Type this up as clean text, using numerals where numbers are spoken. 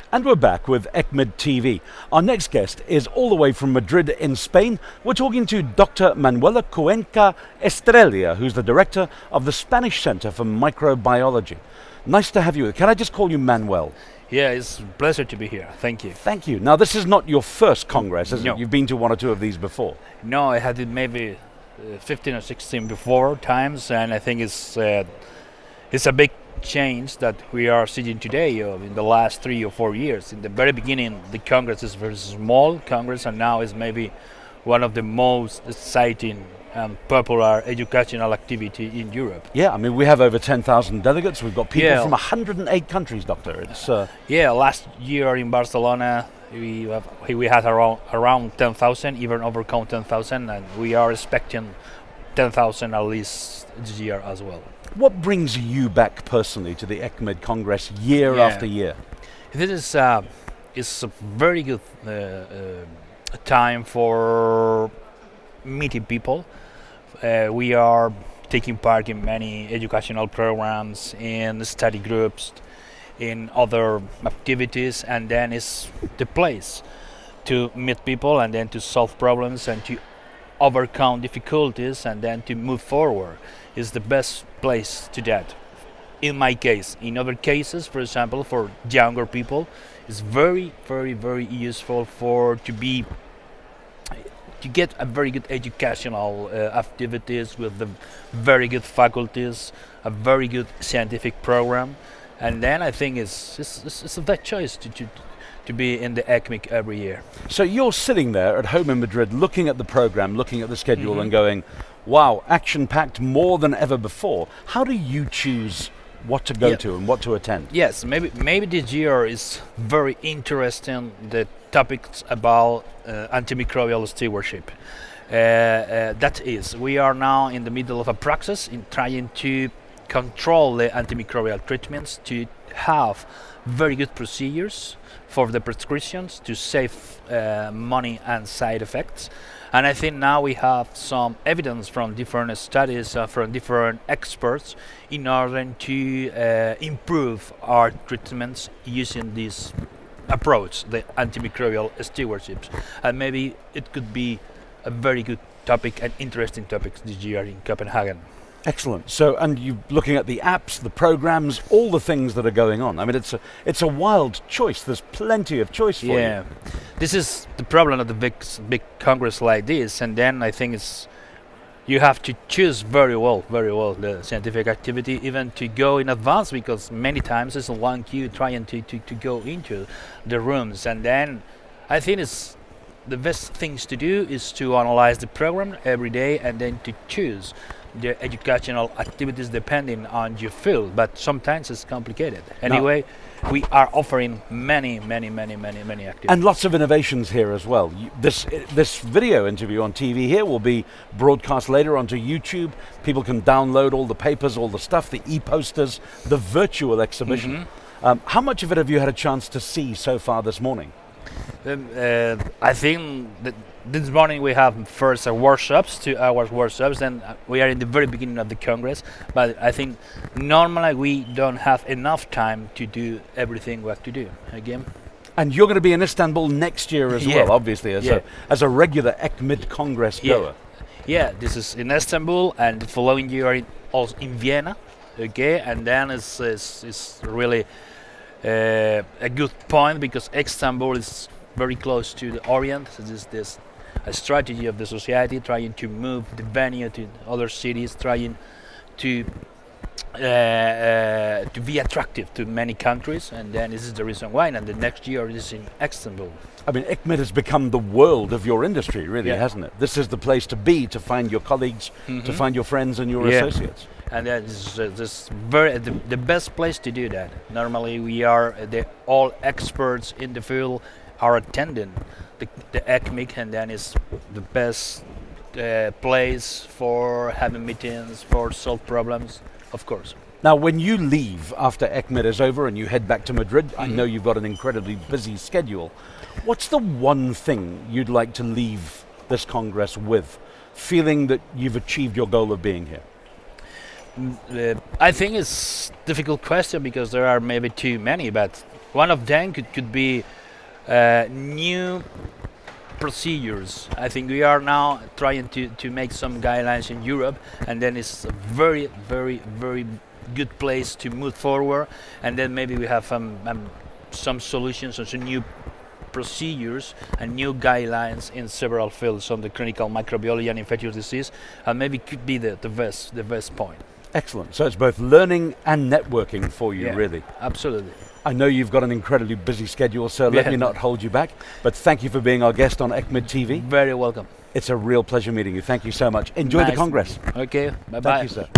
And we're back with ECCMID TV. Our next guest is all the way from Madrid in Spain. We're talking to Dr. Manuel Cuenca-Estrella, who's the director of the Spanish Center for Microbiology. Nice to have you. Can I just call you Manuel? Yeah, it's a pleasure to be here. Thank you. Thank you. Now, this is not your first Congress, is No. it? You've been to one or two of these before. No, I had it maybe 15 or 16 before times, and I think it's a big change that we are seeing today in the last 3 or 4 years. In the very beginning, the Congress is a very small Congress, and now is maybe one of the most exciting and popular educational activity in Europe. Yeah, I mean, we have over 10,000 delegates. We've got people Yeah. from 108 countries, Doctor. It's Yeah, last year in Barcelona, we had around 10,000, even overcome 10,000, and we are expecting 10,000 at least this year as well. What brings you back personally to the ECCMID Congress year Yeah. after year? This is a very good time for meeting people. We are taking part in many educational programs, in study groups, in other activities, and then it's the place to meet people and then to solve problems and to overcome difficulties and then to move forward. Is the best place to that. In my case, in other cases, for example, for younger people, it's very, very, very useful to get a very good educational activities with the very good faculties, a very good scientific program, and then I think it's that choice to be in the ECCMID every year. So you're sitting there at home in Madrid looking at the program, looking at the schedule and going, wow, action-packed more than ever before. How do you choose what to go to and what to attend? Yes, maybe this year is very interesting, the topics about antimicrobial stewardship. That is, we are now in the middle of a process in trying to control the antimicrobial treatments, to have very good procedures for the prescriptions to save money and side effects. And I think now we have some evidence from different studies, from different experts, in order to improve our treatments using this approach, the antimicrobial stewardship. And maybe it could be a very good topic and interesting topic this year in Copenhagen. Excellent. So, and you're looking at the apps, the programs, all the things that are going on. I mean, it's a wild choice. There's plenty of choice for you. Yeah, this is the problem of the big congress like this, and then I think you have to choose very well the scientific activity, even to go in advance, because many times it's a long queue trying to go into the rooms, and then I think it's the best things to do is to analyze the program every day and then to choose the educational activities depending on your field, but sometimes it's complicated. Anyway, we are offering many activities. And lots of innovations here as well. This video interview on TV here will be broadcast later onto YouTube. People can download all the papers, all the stuff, the e-posters, the virtual exhibition. How much of it have you had a chance to see so far this morning? I think that this morning we have first workshops, 2 hours workshops, then we are in the very beginning of the Congress, but I think normally we don't have enough time to do everything we have to do again. And you're going to be in Istanbul next year as well, obviously, as a regular ECCMID Congress goer. Yeah, this is in Istanbul, and the following year also in Vienna, okay, and then it's really a good point, because Istanbul is very close to the Orient. So this a strategy of the society trying to move the venue to other cities, trying to be attractive to many countries, and then this is the reason why. And the next year is in Istanbul. I mean, ECCMID has become the world of your industry, really, hasn't it? This is the place to be, to find your colleagues, to find your friends and your associates. And that is the best place to do that. Normally, we are all experts in the field are attending the ECCMID, and then it's the best place for having meetings, for solve problems, of course. Now, when you leave after ECCMID is over and you head back to Madrid, I know you've got an incredibly busy schedule. What's the one thing you'd like to leave this Congress with, feeling that you've achieved your goal of being here? I think it's a difficult question, because there are maybe too many, but One of them could be new procedures. I think we are now trying to make some guidelines in Europe, and then it's a very, very, very good place to move forward. And then maybe we have some solutions and some new procedures and new guidelines in several fields on the clinical microbiology and infectious disease, and maybe could be the best point. Excellent. So it's both learning and networking for you, really. Absolutely. I know you've got an incredibly busy schedule, so let me not hold you back, but thank you for being our guest on ECCMID TV. Very welcome. It's a real pleasure meeting you. Thank you so much. Enjoy the Congress. Okay, bye-bye. Thank you, sir.